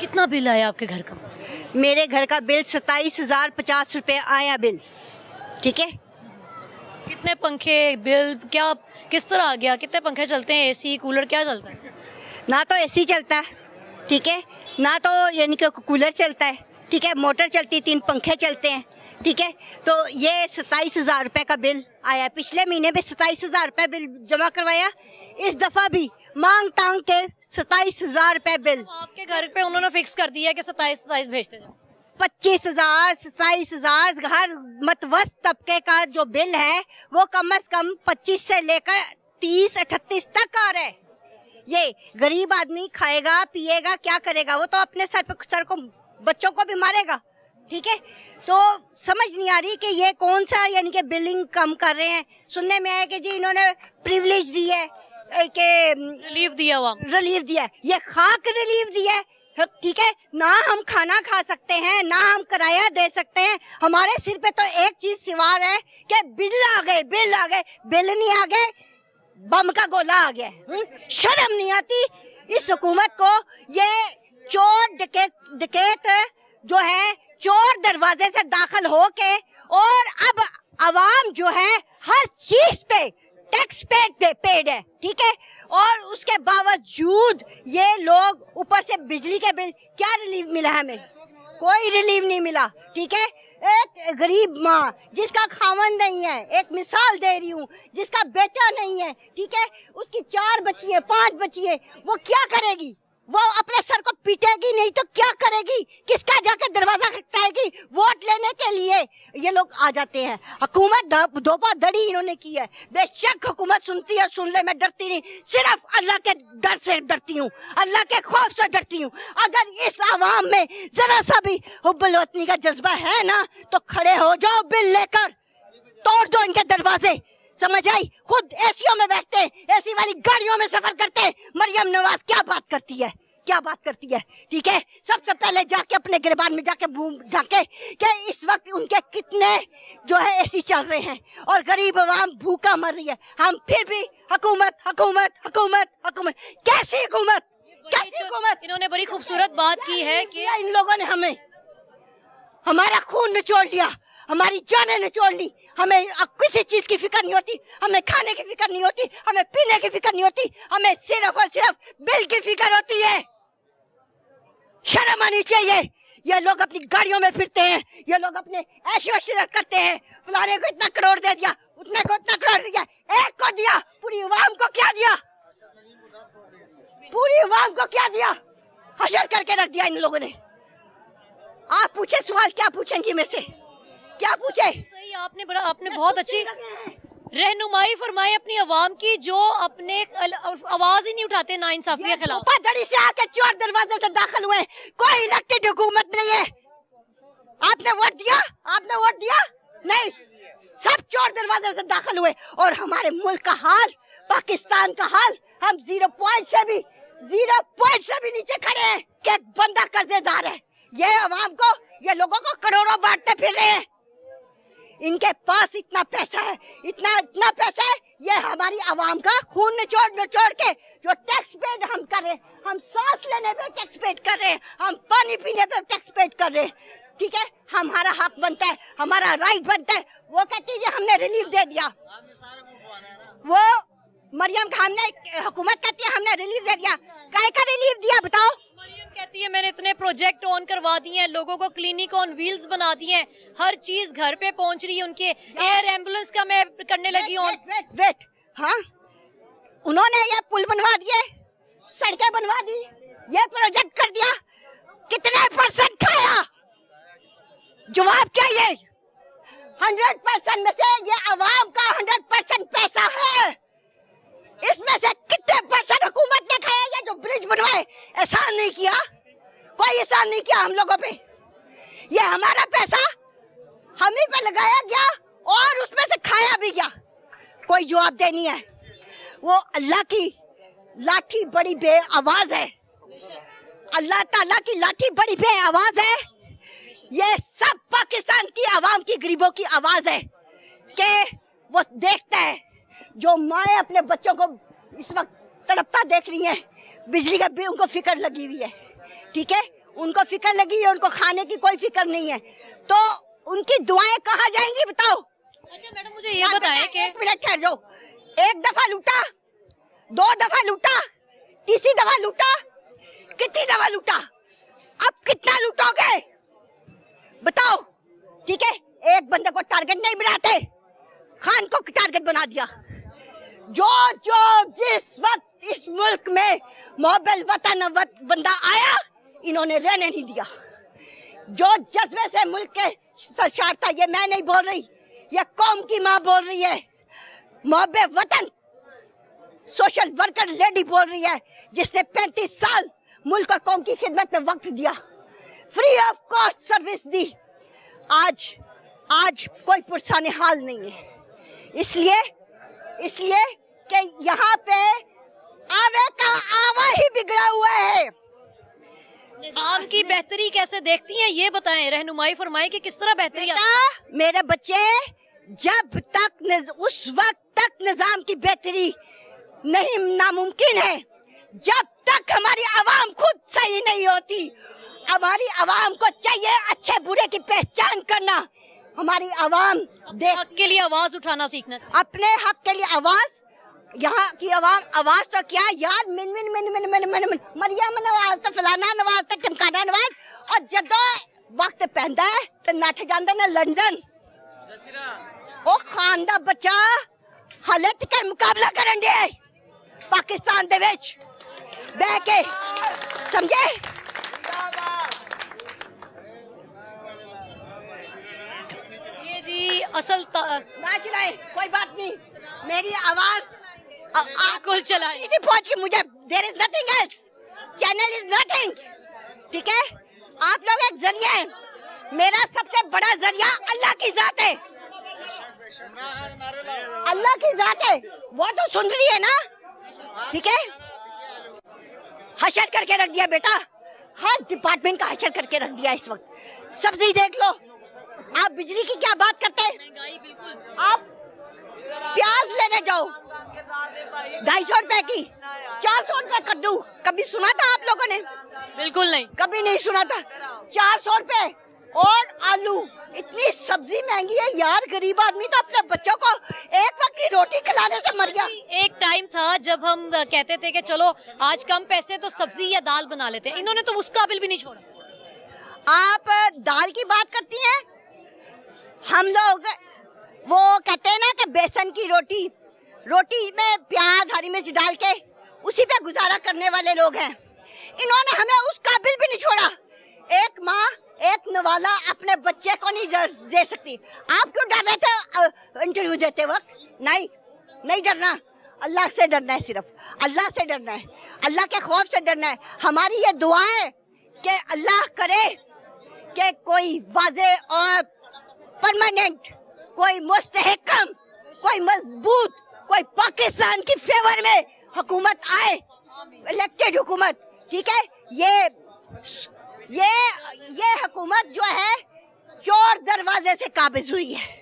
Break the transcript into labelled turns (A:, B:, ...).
A: कितना बिल आया आपके घर का?
B: मेरे घर का बिल 27,050 रुपये आया बिल, ठीक है।
A: कितने पंखे, बिल क्या किस तरह आ गया? कितने पंखे चलते हैं, एसी कूलर क्या चलता है?
B: ना तो एसी चलता है, ठीक है, ना तो यानी कि कूलर चलता है, ठीक है, मोटर चलती है, 3 पंखे चलते हैं, ठीक है। तो ये 27,000 रुपये का बिल आया। पिछले महीने भी 27,000 रुपये बिल जमा करवाया, इस दफ़ा भी मांग तांग के 27,000 रुपये बिल।
A: तो आपके घर पे उन्होंने फिक्स कर दिया है कि 27 भेजते जाओ।
B: 25,000 27,000 हर मतवस्त तबके का जो बिल है वो कम से कम 25 से लेकर 30-38 तक आ रहा है। ये गरीब आदमी खाएगा पिएगा क्या करेगा? वो तो अपने सर को बच्चों को भी मारेगा, ठीक है। तो समझ नहीं आ रही कि ये कौन सा यानी कि बिलिंग कम कर रहे हैं। सुनने में आया कि जी इन्होंने प्रिविलेज दी है कि
A: रिलीफ दिया हुआ,
B: रिलीफ दिया है, ये खाक रिलीफ दिया है, ठीक है। ना हम खाना खा सकते हैं, ना हम किराया दे सकते हैं, हमारे सिर पे तो एक चीज सवार है कि बिल आ गए, बिल आ गए, बिल नहीं आ गए, बम का गोला आ गया। शर्म नहीं आती इस हुकूमत को। ये चोर डकैत जो है चोर दरवाजे से दाखिल होके, और अब अवाम जो है हर चीज पे टैक्स पेड है, ठीक है। और उसके बावजूद ये लोग ऊपर से बिजली के बिल, क्या रिलीफ मिला हमें? कोई रिलीफ नहीं मिला, ठीक है। एक गरीब माँ जिसका खावन नहीं है, एक मिसाल दे रही हूँ, जिसका बेटा नहीं है, ठीक है, उसकी 4 बच्ची है, 5 बच्ची है, वो क्या करेगी? वो अपने सर को पीटेगी नहीं तो क्या करेगी? किसका जाके दरवाजा खटखटाएगी? वोट लेने के लिए ये लोग आ जाते हैं। हुकूमत धोखा धड़ी इन्होंने की है। बेशक हुकूमत सुनती है, सुन ले, मैं डरती नहीं, सिर्फ अल्लाह के डर से डरती हूँ, अल्लाह के खौफ से डरती हूँ। अगर इस आवाम में जरा सा भी हुब्बुल वतनी का जज्बा है ना तो खड़े हो जाओ, बिल लेकर तोड़ दो इनके दरवाजे। समझ आई? खुद एसीओ में बैठते हैं, एसी वाली गाड़ियों में सफर करते हैं। मरियम नवाज क्या बात करती है, क्या बात करती है, ठीक है। सबसे पहले जाके अपने गिरबान में जाके झांके कि इस वक्त उनके कितने जो है एसी चल रहे हैं और गरीब आवाम भूखा मर रही है। हम फिर भी हुकूमत हुकूमत हुकूमत हुकूमत, कैसी हुकूमत, कैसी हुकूमत?
A: इन्होंने बड़ी खूबसूरत बात की है कि
B: इन लोगों ने हमें हमारा खून निचोड़ लिया, हमारी जानें निचोड़ ली। हमें अब किसी चीज की फिक्र नहीं होती, हमें खाने की फिक्र नहीं होती, हमें पीने की फिक्र नहीं होती, हमें सिर्फ और सिर्फ बिल की फिक्र होती है। शर्म आनी चाहिए। ये लोग अपनी गाड़ियों में फिरते हैं, ये लोग अपने ऐशो इशरत करते हैं, फलाने को इतना करोड़ दे दिया, उतने को इतना करोड़ दिया, एक को दिया, पूरी अवाम को क्या दिया? पूरी अवाम को क्या दिया? हशर करके रख दिया इन लोगों ने। आप पूछे सवाल, क्या पूछेंगी मेरे से, क्या पूछे?
A: सही, आपने बहुत अच्छी रहनुमाई फरमाई अपनी आवाम की, जो अपने आवाज ही नहीं उठाते नाइंसाफी के खिलाफ।
B: धड़ी से आके चोर दरवाजे से दाखिल हुए, कोई इलेक्टेड हुकूमत नहीं है। आपने वोट दिया? आपने वोट दिया? नहीं, सब चोर दरवाजे से दाखिल हुए। और हमारे मुल्क का हाल, पाकिस्तान का हाल, हम 0 पॉइंट से भी नीचे खड़े हैं कि बंदा कर्जेदार है। ये अवाम को, ये लोगों को करोड़ों बांटते फिर रहे हैं। इनके पास इतना पैसा है, इतना पैसा है, ये हमारी आवाम का खून निचोड़ के जो टैक्स पेड हम कर रहे हैं, हम सांस लेने पे टैक्स पेड कर रहे हैं, हम पानी पीने पे टैक्स पेड कर रहे हैं, ठीक है। हमारा हक बनता है, हमारा राइट बनता है। वो कहती है हमने रिलीफ दे दिया, वो मरियम खान ने, हुकूमत कहती है हमने रिलीफ दे दिया। काहे का रिलीफ दिया बताओ?
A: मरियम कहती है मैंने इतने प्रोजेक्ट ऑन करवा दिए हैं, लोगों को क्लिनिक ऑन व्हील्स बना दिए हैं, हर चीज घर पे पहुंच रही है उनके। एयर एम्बुलेंस का मैं करने लगी हूँ।
B: वेट, हाँ, उन्होंने ये पुल बनवा दिए, सड़कें बनवा दी, ये प्रोजेक्ट कर दिया, कितने % खाया? जवाब चाहिए। 100% में से ये आवाम का 100% पैसा है, इसमें से कितने % हुकूमत ने खाया? ये जो ब्रिज बनवाए, एहसान नहीं किया, कोई एहसान नहीं किया हम लोगों पे। ये हमारा पैसा हम ही पे लगाया गया और उसमें से खाया भी गया, कोई जवाब देनी है। वो अल्लाह की लाठी बड़ी बेआवाज है, अल्लाह ताला की लाठी बड़ी बेआवाज है। ये सब पाकिस्तान की आवाम की गरीबों की आवाज है कि वो देखता है, जो माएँ अपने बच्चों को इस वक्त तड़पता देख रही हैं, बिजली का बिल उनको फिक्र लगी हुई है, ठीक है। ان کو فکر لگی ہے, ان کو کھانے کی کوئی فکر نہیں ہے, تو ان کی دعائیں کہاں جائیں گی بتاؤ.
A: اچھا میڈم مجھے یہ بتائیں کہ
B: ایک منٹ ٹھہر جاؤ, ایک دفعہ لوٹا, 2 دفعہ لوٹا, تیسری دفعہ لوٹا, کتنی دفعہ لوٹا, اب کتنا لوٹو گے بتاؤ. ٹھیک ہے, ایک بندے کو ٹارگٹ نہیں بناتے, خان کو ٹارگٹ بنا دیا. جو جس وقت اس ملک میں محب وطن بندہ آیا, انہوں نے رہنے نہیں دیا. جو جذبے سے ملک کے سرشار تھا, یہ میں نہیں بول رہی, یہ قوم کی ماں بول رہی ہے, محب وطن سوشل ورکر لیڈی بول رہی ہے, جس نے 35 سال ملک اور قوم کی خدمت میں وقت دیا, فری آف کاسٹ سروس دی. آج کوئی پرسان حال نہیں ہے, اس لیے کہ یہاں پہ آوے کا آوا ہی بگڑا ہوا ہے.
A: نظام کی بہتری کیسے دیکھتی ہیں یہ بتائیں, رہنمائی فرمائیں کہ کس طرح بہتری
B: میرے بچے, جب تک اس وقت تک نظام کی بہتری نہیں ناممکن ہے, جب تک ہماری عوام خود صحیح نہیں ہوتی. ہماری عوام کو چاہیے اچھے برے کی پہچان کرنا. ہماری عوام
A: حق کے لیے آواز اٹھانا سیکھنا چاہیے.
B: اپنے حق کے لیے آواز, یہاں کی آواز تو کیا یار, من من من من من من من مریم نواز تو فلانا نواز تو ٹمکانا نواز, اور جدو وقت پہندا ہے تو نٹھ جاندے نے لندن. او خان دا بچہ ہلے تک مقابلہ کرن دے پاکستان دے وچ بہ کے, سمجھے.
A: یہ جی اصل
B: نہ چلائے کوئی بات نہیں, میری آواز
A: بالکل چلائیں.
B: پہنچ کے مجھے, there is nothing else, channel is nothing. ٹھیک ہے, آپ لوگ ایک ذریعہ ہیں, میرا سب سے بڑا ذریعہ اللہ کی ذات ہے. اللہ کی ذات ہے, وہ تو سن رہی ہے نا. ٹھیک ہے, حشر کر کے رکھ دیا بیٹا, ہر ڈپارٹمنٹ کا حشر کر کے رکھ دیا اس وقت. سبزی دیکھ لو, آپ بجلی کی کیا بات کرتے ہیں, آپ پیاز لینے جاؤ 250 روپے کی, 400 روپے کدو, کبھی سنا تھا آپ لوگوں نے؟
A: بالکل نہیں,
B: کبھی نہیں سنا تھا. 400 روپے, اور آلو, اتنی سبزی مہنگی ہے یار. غریب آدمی تو اپنے بچوں کو ایک وقت کی روٹی کھلانے سے مر گیا.
A: ایک ٹائم تھا جب ہم کہتے تھے کہ چلو آج کم پیسے تو سبزی یا دال بنا لیتے ہیں, انہوں نے تو اس قابل بھی نہیں چھوڑا.
B: آپ دال کی بات کرتی ہیں, ہم لوگ وہ کہتے ہیں نا کہ بیسن کی روٹی میں پیاز ہری مرچ ڈال کے اسی پہ گزارا کرنے والے لوگ ہیں. انہوں نے ہمیں اس قابل بھی نہیں چھوڑا. ایک ماں, ایک نوالا اپنے بچے کو نہیں دے سکتی. آپ کیوں ڈر رہے تھے انٹرویو دیتے وقت؟ نہیں ڈرنا, اللہ سے ڈرنا ہے, صرف اللہ سے ڈرنا ہے, اللہ کے خوف سے ڈرنا ہے. ہماری یہ دعا ہے کہ اللہ کرے کہ کوئی واضح اور پرماننٹ, کوئی مستحکم, کوئی مضبوط, کوئی پاکستان کی فیور میں حکومت آئے, الیکٹڈ حکومت. ٹھیک ہے, یہ حکومت جو ہے چور دروازے سے قابض ہوئی ہے.